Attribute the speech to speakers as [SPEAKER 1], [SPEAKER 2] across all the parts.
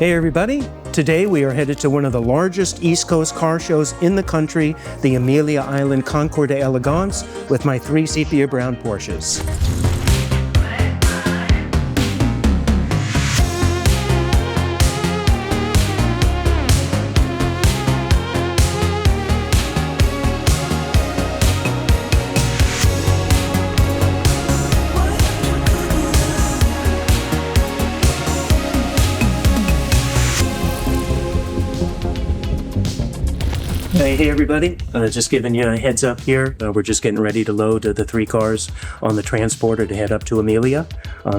[SPEAKER 1] Hey everybody, today we are headed to one of the largest East Coast car shows in the country, the Amelia Island Concours d'Elegance, with my 3 sepia brown Porsches. Hey everybody, just giving you a heads up here. We're just getting ready to load the 3 cars on the transporter to head up to Amelia.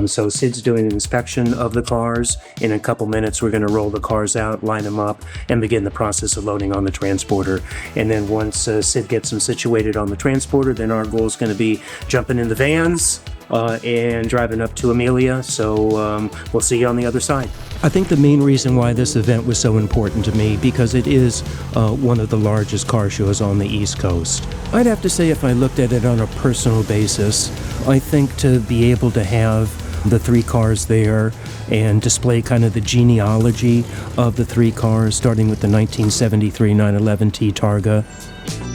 [SPEAKER 1] So Sid's doing an inspection of the cars. In a couple minutes we're going to roll the cars out, line them up, and begin the process of loading on the transporter. And then once Sid gets them situated on the transporter, then our goal is going to be jumping in the vans and driving up to Amelia. So we'll see you on the other side. I think the main reason why this event was so important to me because it is one of the largest car shows on the East Coast. I'd have to say if I looked at it on a personal basis, I think to be able to have the 3 cars there and display kind of the genealogy of the 3 cars, starting with the 1973 911T Targa,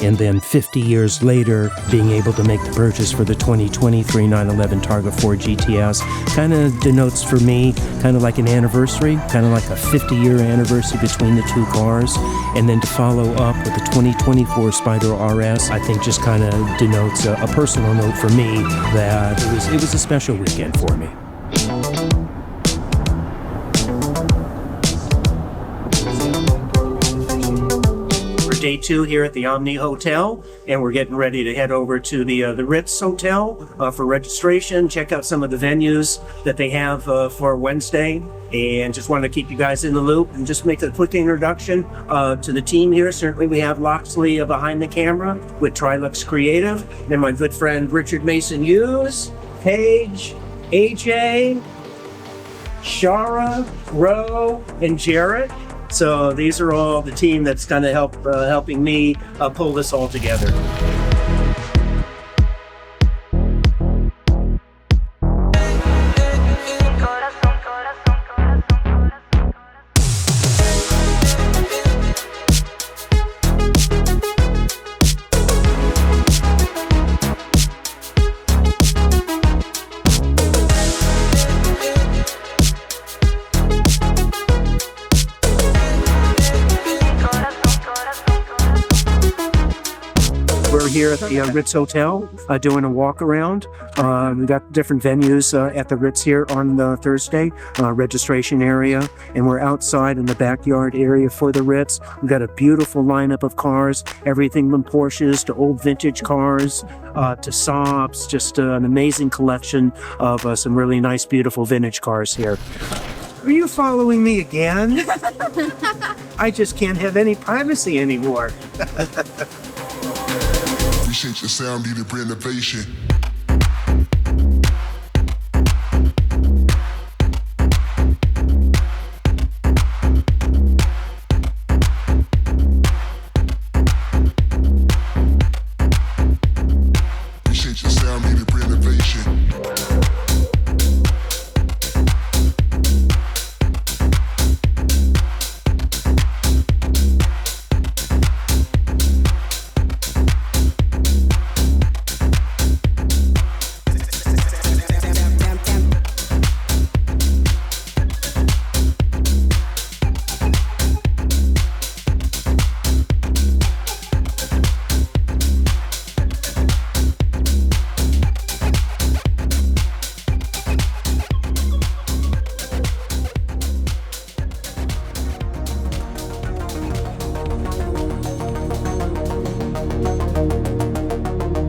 [SPEAKER 1] and then 50 years later being able to make the purchase for the 2023 911 Targa 4 GTS kind of denotes for me kind of like an anniversary, kind of like a 50-year anniversary between the 2 cars. And then to follow up with the 2024 Spider RS, I think just kind of denotes a personal note for me that it was a special weekend for me. Day 2 here at the Omni Hotel, and we're getting ready to head over to the Ritz Hotel for registration, check out some of the venues that they have for Wednesday, and just want to keep you guys in the loop and just make a quick introduction to the team here. Certainly we have Loxley behind the camera with Trilux Creative, and my good friend Richard Mason Hughes, Paige, AJ, Shara, Ro, and Jarrett. So these are all the team that's kind of helping me pull this all together. We're here at the Ritz Hotel doing a walk around. We've got different venues at the Ritz here on Thursday, registration area, and we're outside in the backyard area for the Ritz. We've got a beautiful lineup of cars, everything from Porsches to old vintage cars to Saabs, just an amazing collection of some really nice, beautiful vintage cars here. Are you following me again? I just can't have any privacy anymore.
[SPEAKER 2] Appreciate your sound, needed renovation. Appreciate your sound, needed renovation.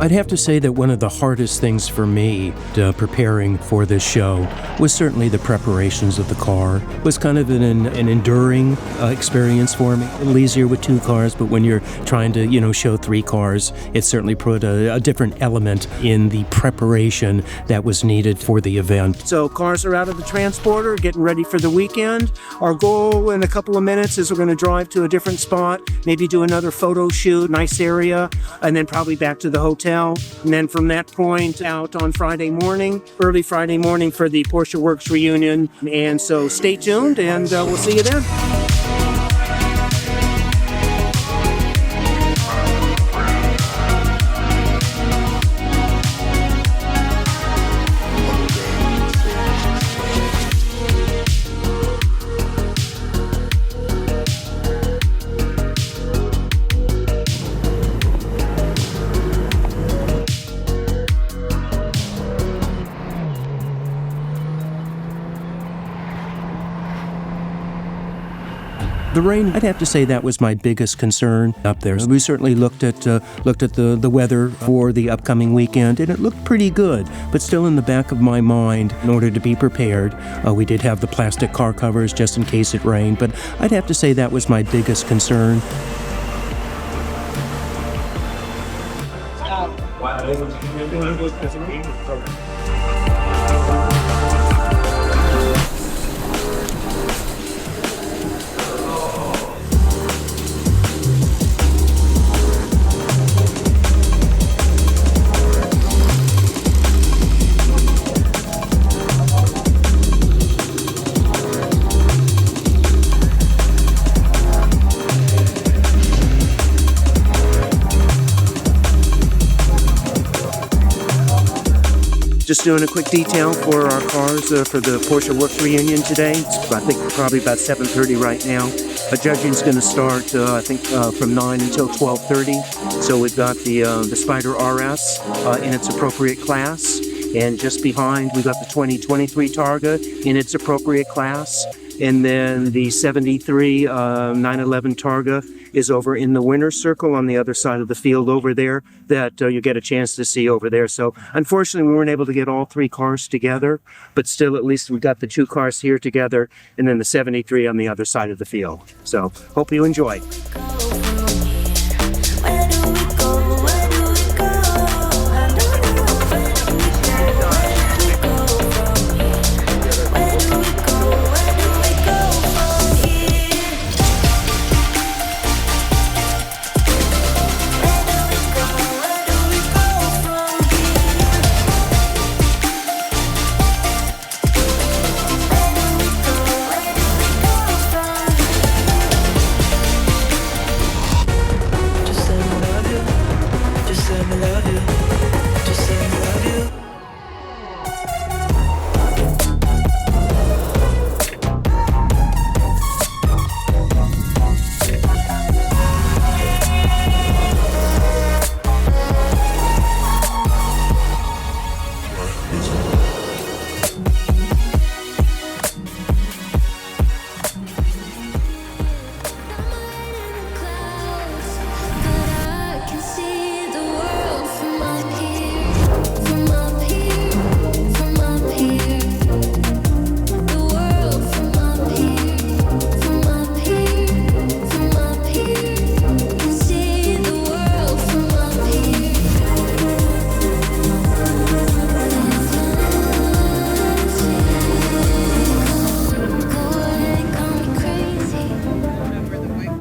[SPEAKER 1] I'd have to say that one of the hardest things for me preparing for this show was certainly the preparations of the car. It was kind of an enduring experience for me. A little easier with 2 cars, but when you're trying to, show 3 cars, it certainly put a different element in the preparation that was needed for the event. So cars are out of the transporter, getting ready for the weekend. Our goal in a couple of minutes is we're going to drive to a different spot, maybe do another photo shoot, nice area, and then probably back to the hotel. now. And then from that point out on Friday morning, early Friday morning for the Porsche Works reunion. And so stay tuned and we'll see you then. The rain, I'd have to say that was my biggest concern up there. We certainly looked at the weather for the upcoming weekend, and it looked pretty good. But still in the back of my mind, in order to be prepared, we did have the plastic car covers just in case it rained. But I'd have to say that was my biggest concern. Just doing a quick detail for our cars for the Porsche Works reunion today. It's, I think, probably about 7:30 right now. Judging's going to start, I think, from 9 until 12:30. So we've got the Spider RS in its appropriate class. And just behind, we've got the 2023 Targa in its appropriate class. And then the 73 911 Targa is over in the winner's circle on the other side of the field over there that you get a chance to see over there. So unfortunately, we weren't able to get all three cars together, but still at least we got the two cars here together and then the 73 on the other side of the field. So hope you enjoy.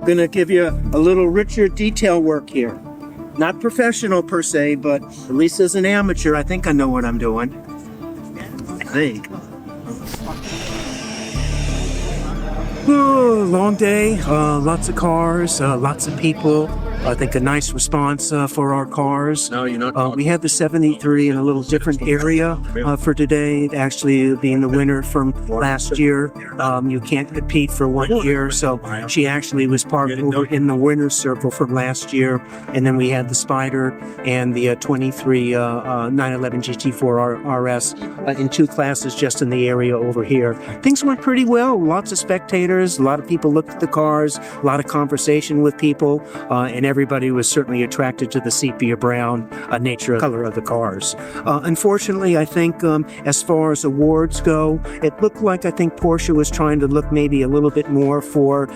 [SPEAKER 1] Gonna give you a little richer detail work here. Not professional per se, but at least as an amateur, I think I know what I'm doing. I think. Oh, long day, lots of cars, lots of people. I think a nice response for our cars.
[SPEAKER 3] No, you're not.
[SPEAKER 1] We had the 73 in a little different area for today, actually being the winner from last year. You can't compete for 1 year, so she actually was parked over in the winner's circle from last year. And then we had the Spider and the 23 911 GT4 RS in two classes just in the area over here. Things went pretty well. Lots of spectators, a lot of people looked at the cars, a lot of conversation with people, and everybody was certainly attracted to the sepia brown nature color of the cars. Unfortunately, I think as far as awards go, it looked like I think Porsche was trying to look maybe a little bit more for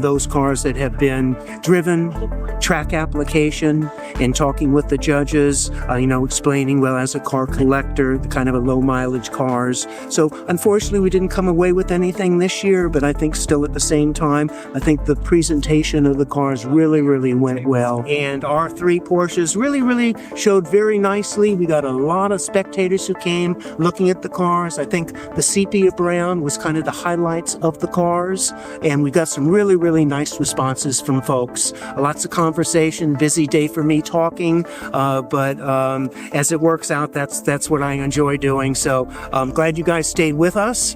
[SPEAKER 1] those cars that have been driven, track application, and talking with the judges, explaining, well, as a car collector, the kind of a low mileage cars. So unfortunately, we didn't come away with anything this year, but I think still at the same time, I think the presentation of the cars really, really went went well. And our 3 Porsches really showed very nicely. We got a lot of spectators who came looking at the cars. I think the sepia brown was kind of the highlights of the cars. And we got some really nice responses from folks. Lots of conversation, busy day for me talking. But as it works out, that's what I enjoy doing. So I'm glad you guys stayed with us.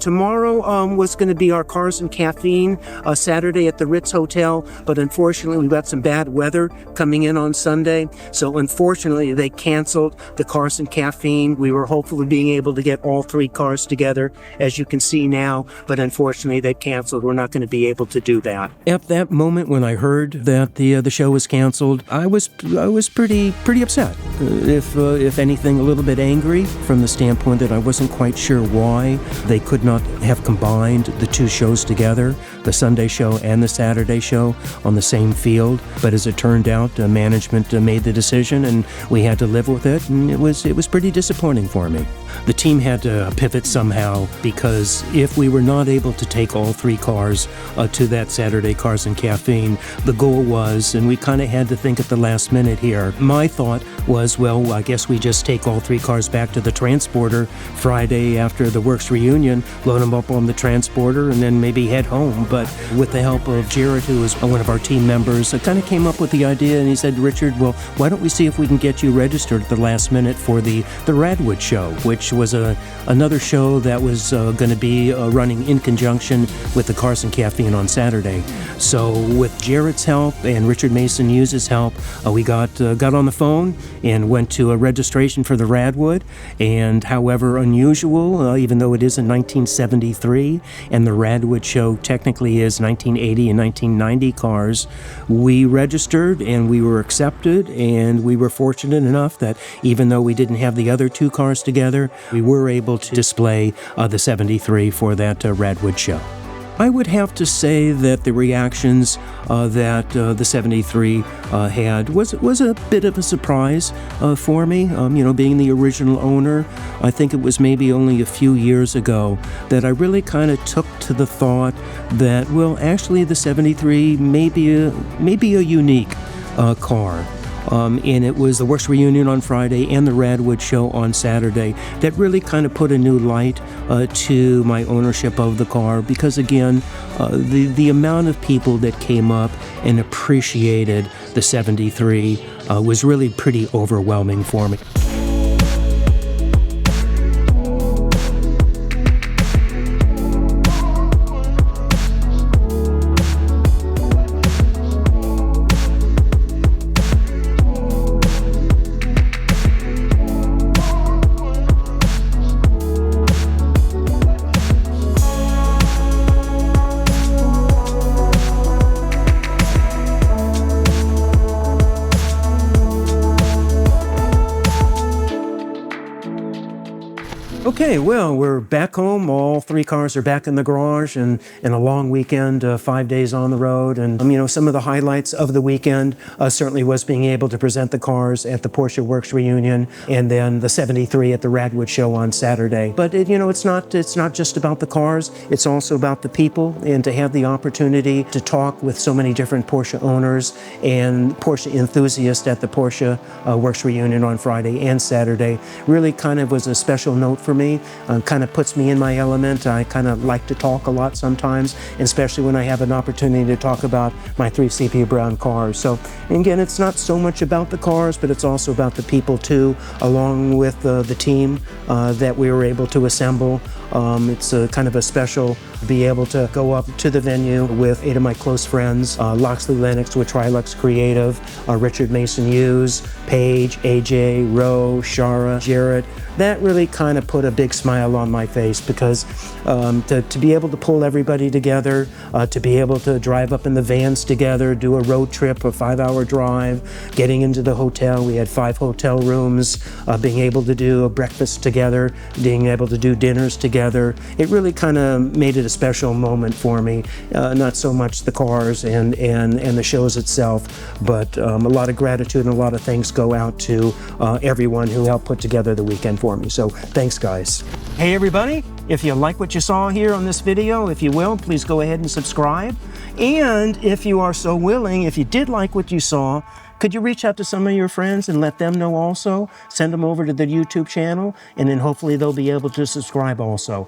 [SPEAKER 1] Tomorrow was going to be our Cars and Caffeine Saturday at the Ritz Hotel, but unfortunately we got some bad weather coming in on Sunday, so unfortunately they canceled the Cars and Caffeine. We were hopefully being able to get all 3 cars together, as you can see now, but unfortunately they canceled. We're not going to be able to do that. At that moment when I heard that the show was canceled, I was pretty upset. If anything, a little bit angry, from the standpoint that I wasn't quite sure why they could not have combined the 2 shows together, the Sunday show and the Saturday show, on the same field. But as it turned out, management made the decision and we had to live with it, and it was pretty disappointing for me. The team had to pivot somehow, because if we were not able to take all 3 cars to that Saturday Cars and Caffeine, the goal was, and we kind of had to think at the last minute here, my thought was, well, I guess we just take all 3 cars back to the transporter Friday after the Works reunion, load them up on the transporter, and then maybe head home. But with the help of Jared, who was one of our team members, I kind of came up with the idea, and he said, Richard, well, why don't we see if we can get you registered at the last minute for the Radwood show, which was another show that was going to be running in conjunction with the Cars and Caffeine on Saturday. So with Jared's help and Richard Mason Hughes' help, we got on the phone and went to a registration for the Radwood. And however unusual, even though it is in 1973 and the Radwood show technically is 1980 and 1990 cars, we registered and we were accepted, and we were fortunate enough that even though we didn't have the other 2 cars together, we were able to display the 73 for that Radwood show. I would have to say that the reactions that the 73 had was a bit of a surprise for me. Being the original owner, I think it was maybe only a few years ago that I really kind of took to the thought that, well, actually the 73 may be a unique car. And it was the Works reunion on Friday and the Radwood show on Saturday that really kind of put a new light to my ownership of the car, because again, the amount of people that came up and appreciated the 73 was really pretty overwhelming for me. Okay, well, we're back home. All 3 cars are back in the garage, and a long weekend, 5 days on the road. And, some of the highlights of the weekend certainly was being able to present the cars at the Porsche Works reunion, and then the 73 at the Radwood show on Saturday. But, it's not just about the cars. It's also about the people, and to have the opportunity to talk with so many different Porsche owners and Porsche enthusiasts at the Porsche Works reunion on Friday and Saturday really kind of was a special note for me. Kind of puts me in my element. I kind of like to talk a lot sometimes, especially when I have an opportunity to talk about my 3 sepia brown cars. So again, it's not so much about the cars, but it's also about the people too, along with the team that we were able to assemble. It's kind of a special to be able to go up to the venue with 8 of my close friends, Loxley Lennox with Trilux Creative, Richard Mason Hughes, Paige, AJ, Roe, Shara, Jarrett. That really kind of put a big smile on my face, because to be able to pull everybody together, to be able to drive up in the vans together, do a road trip, a 5-hour drive, getting into the hotel. We had 5 hotel rooms, being able to do a breakfast together, being able to do dinners together. It really kind of made it a special moment for me. Not so much the cars and the shows itself, but a lot of gratitude and a lot of thanks go out to everyone who helped put together the weekend for me. So thanks, guys. Hey, everybody. If you like what you saw here on this video, if you will, please go ahead and subscribe. And if you are so willing, if you did like what you saw, could you reach out to some of your friends and let them know also? Send them over to the YouTube channel, and then hopefully they'll be able to subscribe also.